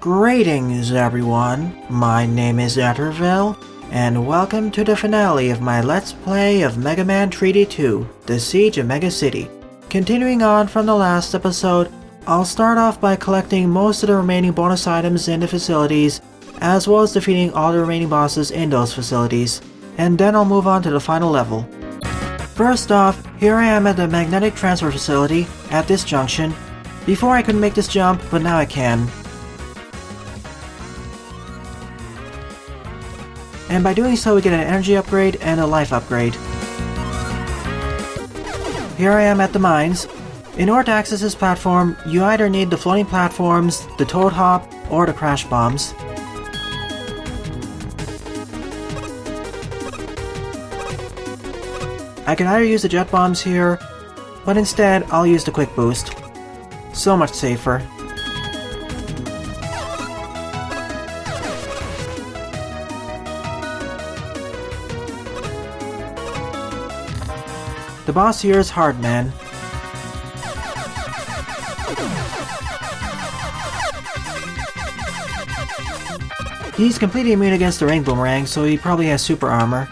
Greetings everyone, my name is Etterville, and welcome to the finale of my Let's Play of Mega Man 3D 2, The Siege of Megacity. Continuing on from the last episode, I'll start off by collecting most of the remaining bonus items in the facilities, as well as defeating all the remaining bosses in those facilities, and then I'll move on to the final level. First off, here I am at the magnetic transfer facility, at this junction. Before I couldn't make this jump, but now I can. And by doing so we get an energy upgrade and a life upgrade. Here I am at the mines. In order to access this platform, you either need the floating platforms, the toad hop, or the crash bombs. I can either use the jet bombs here, but instead I'll use the quick boost. So much safer. The boss here is hard, man. He's completely immune against the rain boomerang, so he probably has super armor.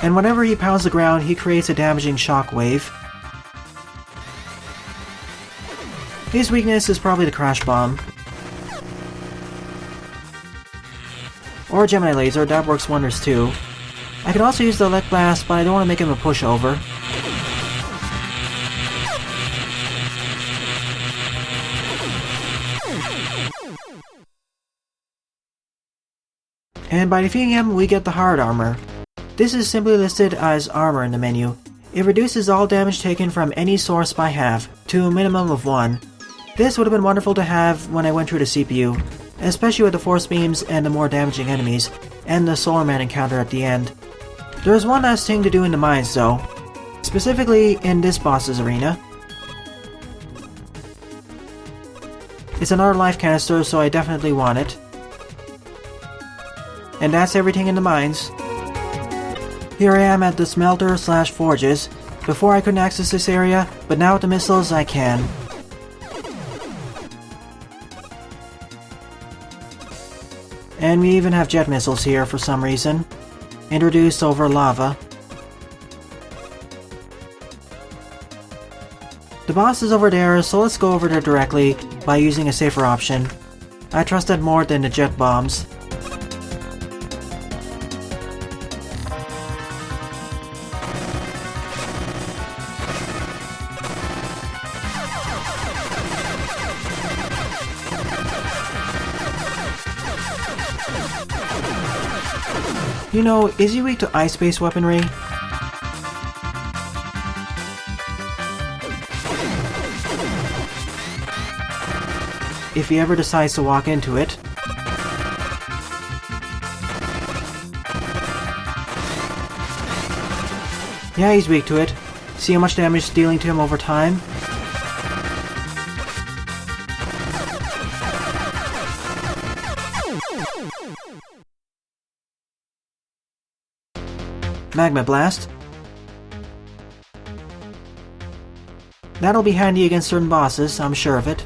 And whenever he pounds the ground, he creates a damaging shockwave. His weakness is probably the crash bomb. Or Gemini laser, that works wonders too. I could also use the elect blast, but I don't want to make him a pushover. And by defeating him, we get the hard armor. This is simply listed as armor in the menu. It reduces all damage taken from any source by half, to a minimum of 1. This would have been wonderful to have when I went through the CPU, especially with the force beams and the more damaging enemies, and the Solar Man encounter at the end. There's one last thing to do in the mines though, specifically in this boss's arena. It's another life canister, so I definitely want it. And that's everything in the mines. Here I am at the smelter / forges. Before I couldn't access this area, but now with the missiles I can. And we even have jet missiles here for some reason, introduced over lava. The boss is over there, so let's go over there directly by using a safer option. I trust that more than the jet bombs. You know, is he weak to ice-based weaponry? If he ever decides to walk into it. Yeah, he's weak to it. See how much damage it's dealing to him over time? Magma Blast. That'll be handy against certain bosses, I'm sure of it.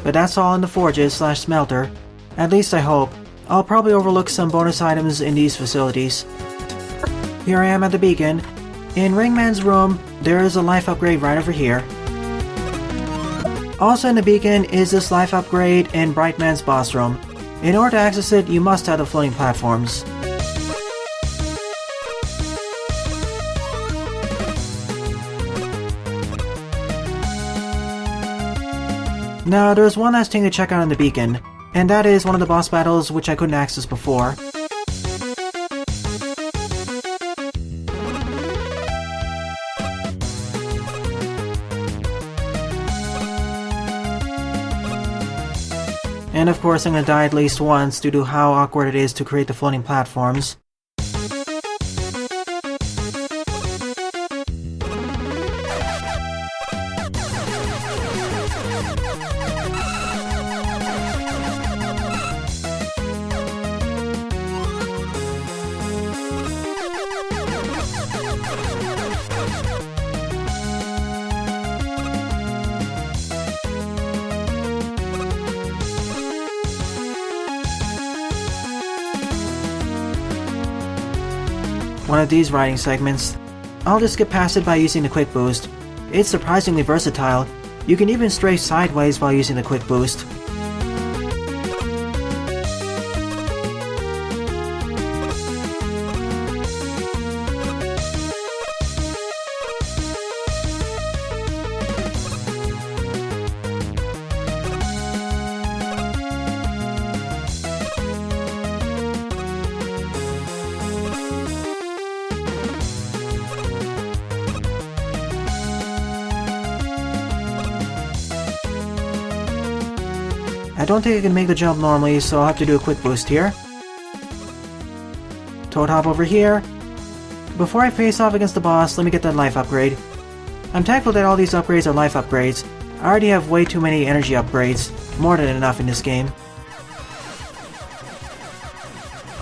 But that's all in the forges / smelter. At least I hope. I'll probably overlook some bonus items in these facilities. Here I am at the beacon. In Ringman's room, there is a life upgrade right over here. Also in the beacon is this life upgrade in Brightman's boss room. In order to access it, you must have the floating platforms. Now, there's one last thing to check out on the beacon, and that is one of the boss battles which I couldn't access before. And of course I'm gonna die at least once due to how awkward it is to create the floating platforms. one of these riding segments. I'll just skip past it by using the quick boost. It's surprisingly versatile. You can even stray sideways while using the quick boost. I don't think I can make the jump normally, so I'll have to do a quick boost here. Toad hop over here. Before I face off against the boss, let me get that life upgrade. I'm thankful that all these upgrades are life upgrades. I already have way too many energy upgrades, more than enough in this game.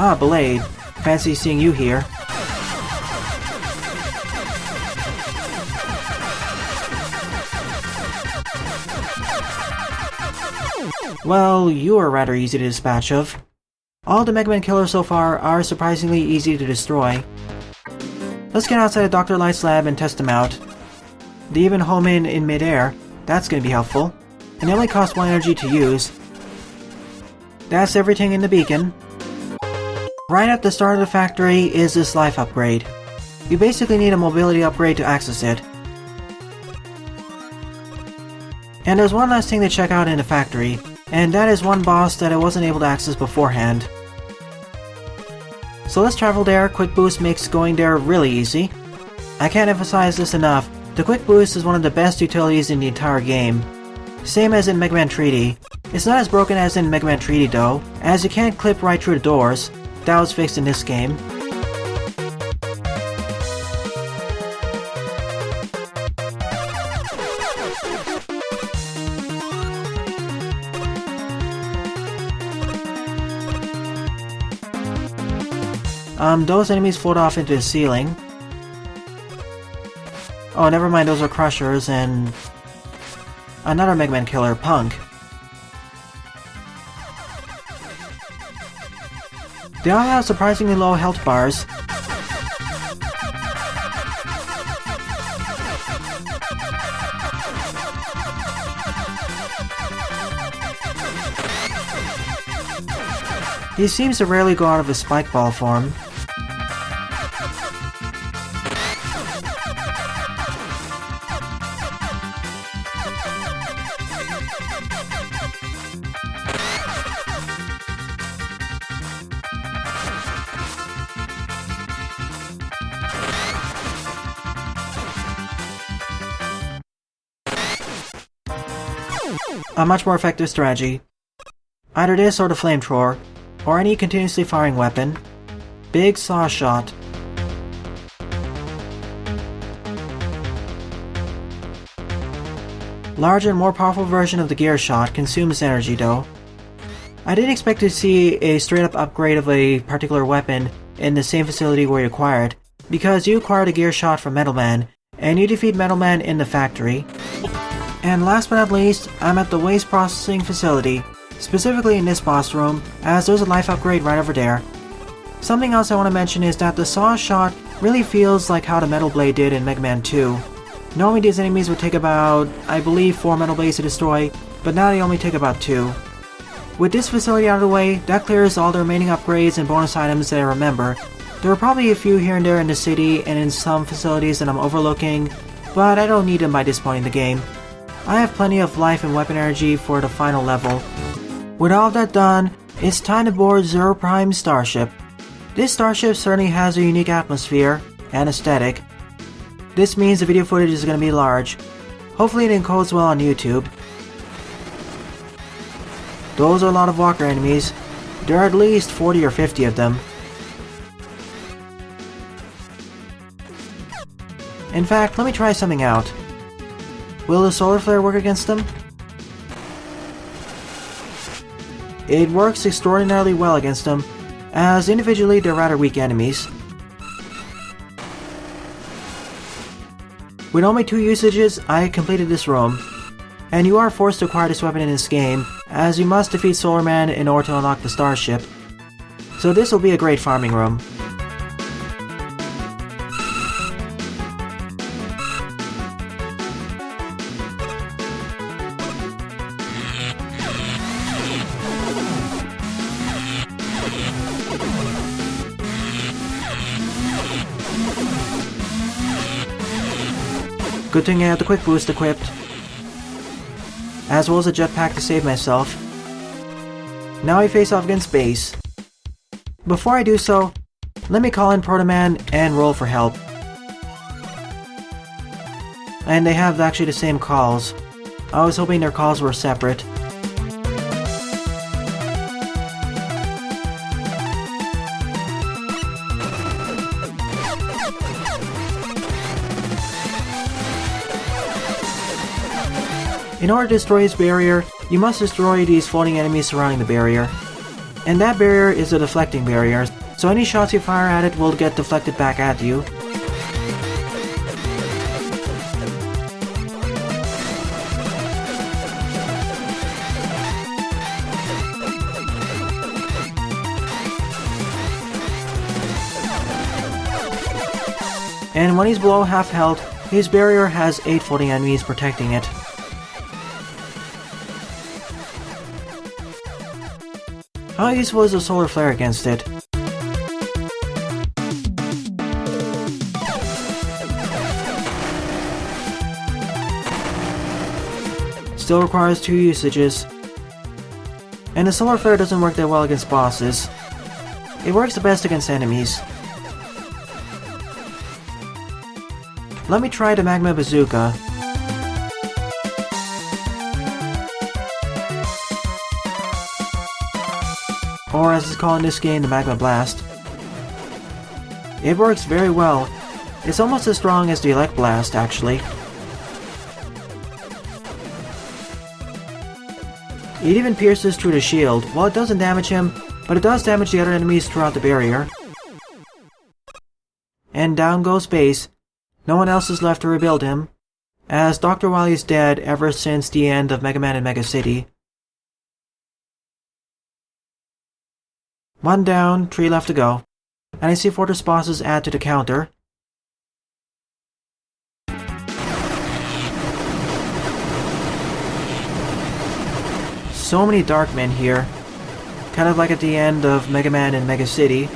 Ah, Blade. Fancy seeing you here. Well, you are rather easy to dispatch of. All the Mega Man killers so far are surprisingly easy to destroy. Let's get outside of Dr. Light's lab and test them out. They even home in midair. That's gonna be helpful. And they only cost 1 energy to use. That's everything in the beacon. Right at the start of the factory is this life upgrade. You basically need a mobility upgrade to access it. And there's one last thing to check out in the factory, and that is one boss that I wasn't able to access beforehand. So let's travel there. Quick boost makes going there really easy. I can't emphasize this enough, the quick boost is one of the best utilities in the entire game. Same as in Mega Man 3D. It's not as broken as in Mega Man 3D though, as you can't clip right through the doors. That was fixed in this game. Those enemies float off into the ceiling. Oh, never mind, those are Crushers and another Mega Man killer, Punk. They all have surprisingly low health bars. He seems to rarely go out of his spike ball form. A much more effective strategy. Either this or the flamethrower, or any continuously firing weapon. Big saw shot. Larger and more powerful version of the gear shot consumes energy though. I didn't expect to see a straight up upgrade of a particular weapon in the same facility where you acquire it, because you acquire the gear shot from Metal Man, and you defeat Metal Man in the factory. And last but not least, I'm at the waste processing facility, specifically in this boss room, as there's a life upgrade right over there. Something else I want to mention is that the saw shot really feels like how the Metal Blade did in Mega Man 2. Normally these enemies would take about, I believe, 4 Metal Blades to destroy, but now they only take about 2. With this facility out of the way, that clears all the remaining upgrades and bonus items that I remember. There are probably a few here and there in the city and in some facilities that I'm overlooking, but I don't need them by this point in the game. I have plenty of life and weapon energy for the final level. With all that done, it's time to board Zero Prime Starship. This starship certainly has a unique atmosphere and aesthetic. This means the video footage is going to be large. Hopefully it encodes well on YouTube. Those are a lot of walker enemies. There are at least 40 or 50 of them. In fact, let me try something out. Will the solar flare work against them? It works extraordinarily well against them, as individually they're rather weak enemies. With only 2 usages, I completed this room. And you are forced to acquire this weapon in this game, as you must defeat Solar Man in order to unlock the Starship. So this will be a great farming room. Good thing I have the quick boost equipped, as well as a jetpack to save myself. Now I face off against base. Before I do so, let me call in Proto Man and roll for help. And they have actually the same calls. I was hoping their calls were separate. In order to destroy his barrier, you must destroy these floating enemies surrounding the barrier. And that barrier is a deflecting barrier, so any shots you fire at it will get deflected back at you. And when he's below half health, his barrier has 8 floating enemies protecting it. How useful is a solar flare against it? Still requires 2 usages. And the solar flare doesn't work that well against bosses. It works the best against enemies. Let me try the magma bazooka. Or as it's called in this game, the magma blast. It works very well. It's almost as strong as the elect blast, actually. It even pierces through the shield. Well, it doesn't damage him, but it does damage the other enemies throughout the barrier. And down goes base. No one else is left to rebuild him, as Dr. Wily is dead ever since the end of Mega Man in Megacity. 1 down, 3 left to go. And I see fortress bosses add to the counter. So many dark men here. Kind of like at the end of Mega Man in Megacity.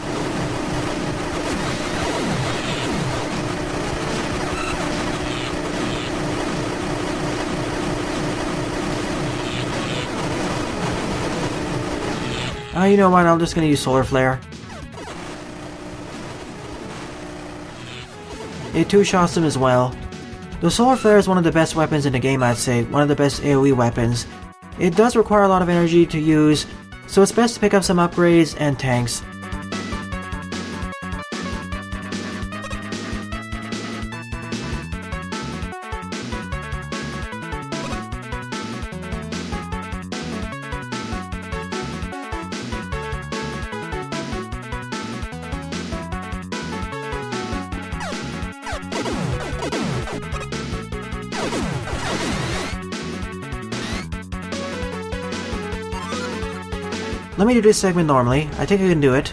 You know what, I'm just gonna use Solar Flare. It 2-shots them as well. The Solar Flare is one of the best weapons in the game, I'd say. One of the best AoE weapons. It does require a lot of energy to use, so it's best to pick up some upgrades and tanks. Let me do this segment normally. I think I can do it.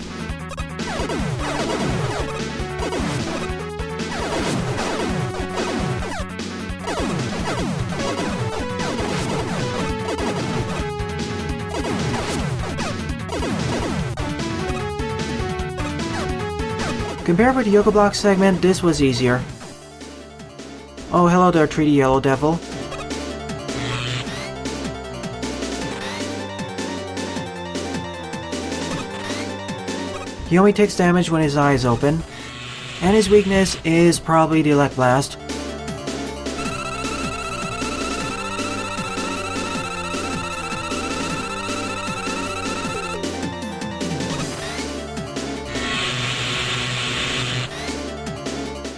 Compared with the Yoga Block segment, this was easier. Oh, hello there, 3D Yellow Devil. He only takes damage when his eye is open, and his weakness is probably the Elect Blast.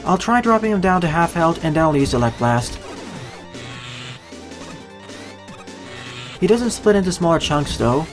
I'll try dropping him down to half health and then I'll use Elect Blast. He doesn't split into smaller chunks though.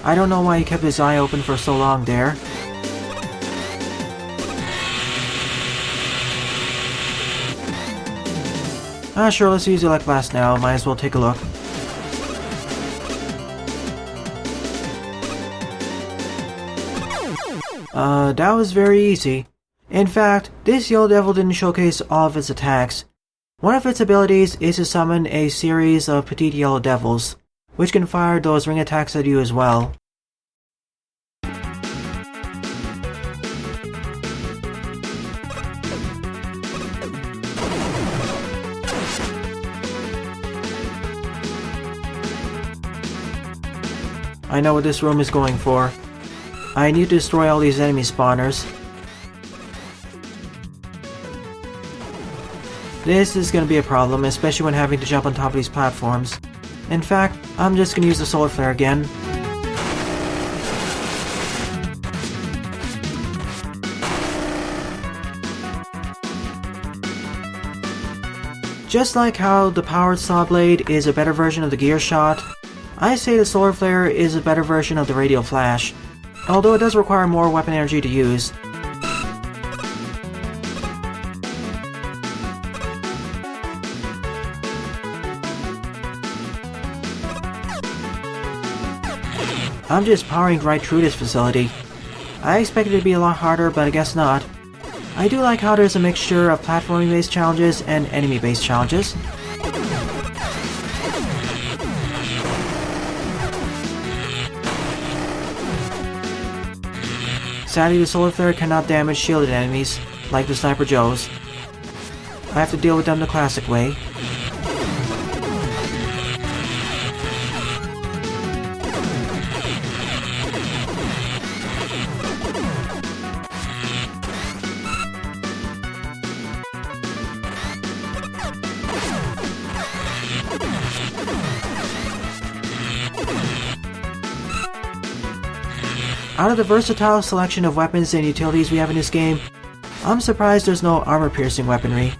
I don't know why he kept his eye open for so long there. Sure, let's use Elect Blast now, might as well take a look. That was very easy. In fact, this Yellow Devil didn't showcase all of its attacks. One of its abilities is to summon a series of petite Yellow Devils, which can fire those ring attacks at you as well. I know what this room is going for. I need to destroy all these enemy spawners. This is gonna be a problem, especially when having to jump on top of these platforms. In fact, I'm just gonna use the Solar Flare again. Just like how the Powered Saw Blade is a better version of the Gear Shot, I say the Solar Flare is a better version of the Radial Flash, although it does require more weapon energy to use. I'm just powering right through this facility. I expected it to be a lot harder, but I guess not. I do like how there's a mixture of platforming-based challenges and enemy-based challenges. Sadly, the Solar Flare cannot damage shielded enemies, like the Sniper Joes. I have to deal with them the classic way. Out of the versatile selection of weapons and utilities we have in this game, I'm surprised there's no armor-piercing weaponry.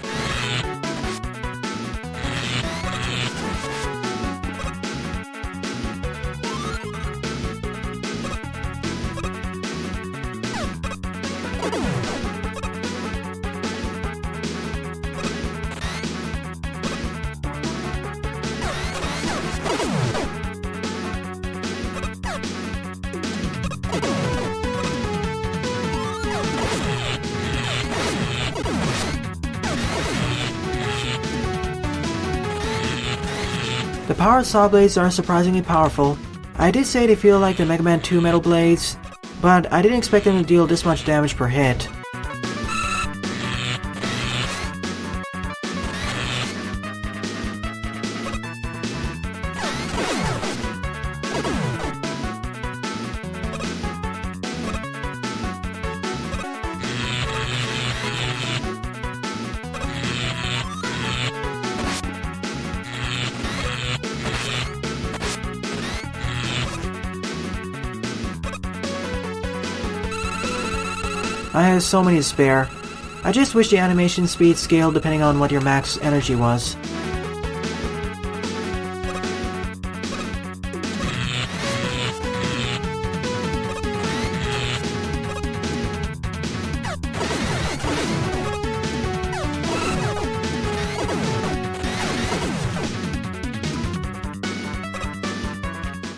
The Powered Saw Blades are surprisingly powerful. I did say they feel like the Mega Man 2 Metal Blades, but I didn't expect them to deal this much damage per hit. I had so many to spare. I just wish the animation speed scaled depending on what your max energy was.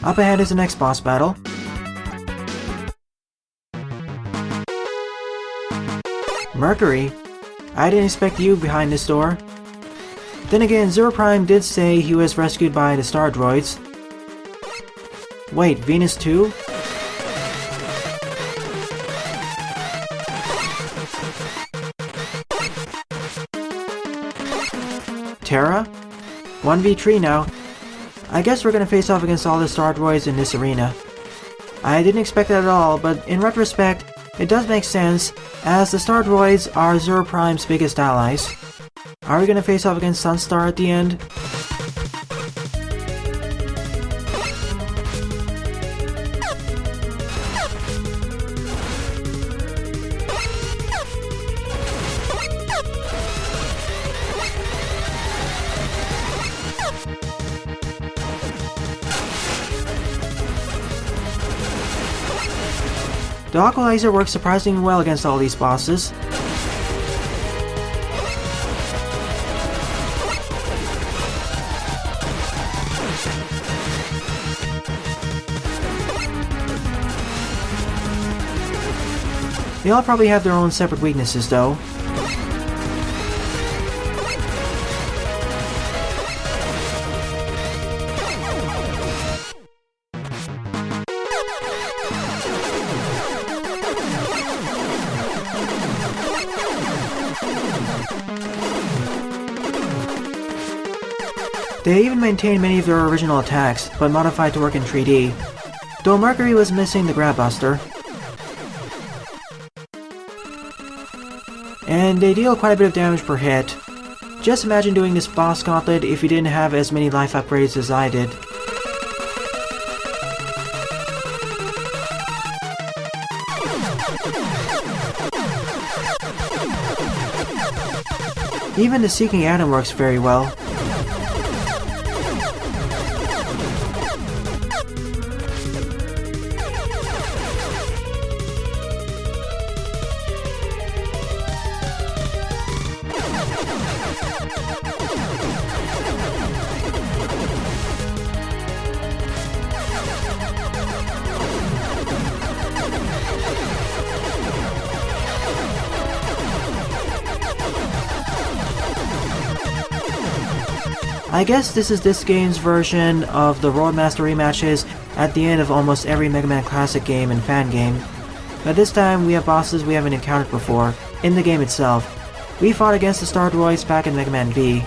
Up ahead is the next boss battle. Mercury? I didn't expect you behind this door. Then again, Zero Prime did say he was rescued by the Star Droids. Wait, Venus too? Terra? 1v3 now. I guess we're gonna face off against all the Star Droids in this arena. I didn't expect that at all, but in retrospect, it does make sense, as the Star Droids are Zero Prime's biggest allies. Are we gonna face off against Sunstar at the end? The Aqua Laser works surprisingly well against all these bosses. They all probably have their own separate weaknesses though. They even maintained many of their original attacks, but modified to work in 3D. Though Mercury was missing the Grab Buster. And they deal quite a bit of damage per hit. Just imagine doing this boss gauntlet if you didn't have as many life upgrades as I did. Even the Seeking Atom works very well. I guess this is this game's version of the Roadmaster rematches at the end of almost every Mega Man Classic game and fangame. But this time we have bosses we haven't encountered before, in the game itself. We fought against the Star Droids back in Mega Man V.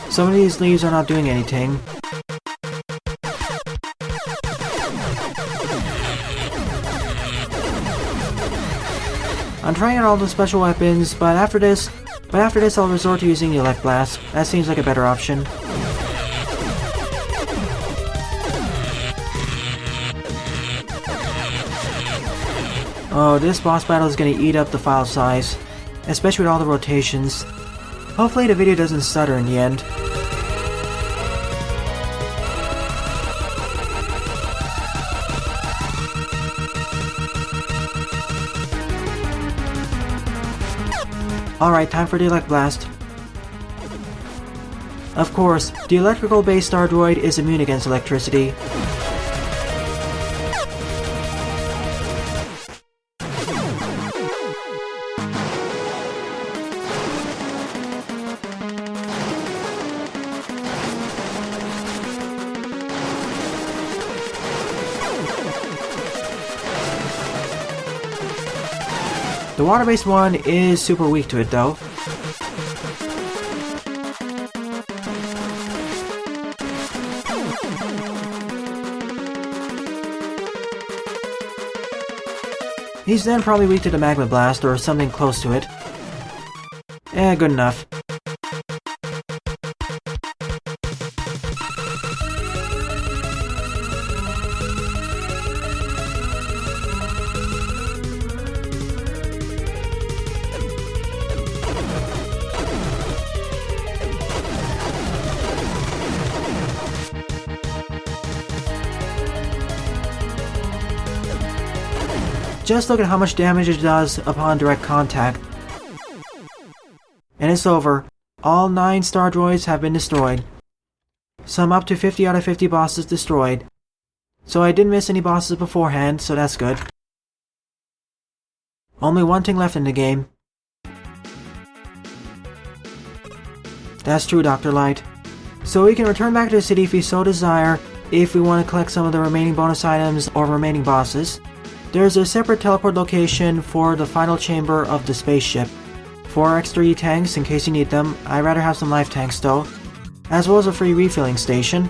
Some of these leaves are not doing anything. I'm trying out all the special weapons, but after this I'll resort to using the Elect Blast. That seems like a better option. Oh, this boss battle is gonna eat up the file size, especially with all the rotations. Hopefully the video doesn't stutter in the end. Alright, time for the Elect Blast. Of course, the electrical-based Star Droid is immune against electricity. The water-based one is super weak to it though. He's then probably weak to the Magma Blast or something close to it. Good enough. Just look at how much damage it does upon direct contact. And it's over. All 9 Star Droids have been destroyed. Some up to 50 out of 50 bosses destroyed. So I didn't miss any bosses beforehand, so that's good. Only one thing left in the game. That's true, Dr. Light. So we can return back to the city if we so desire, if we want to collect some of the remaining bonus items or remaining bosses. There's a separate teleport location for the final chamber of the spaceship. 4 extra E-tanks in case you need them. I'd rather have some life tanks though. As well as a free refilling station.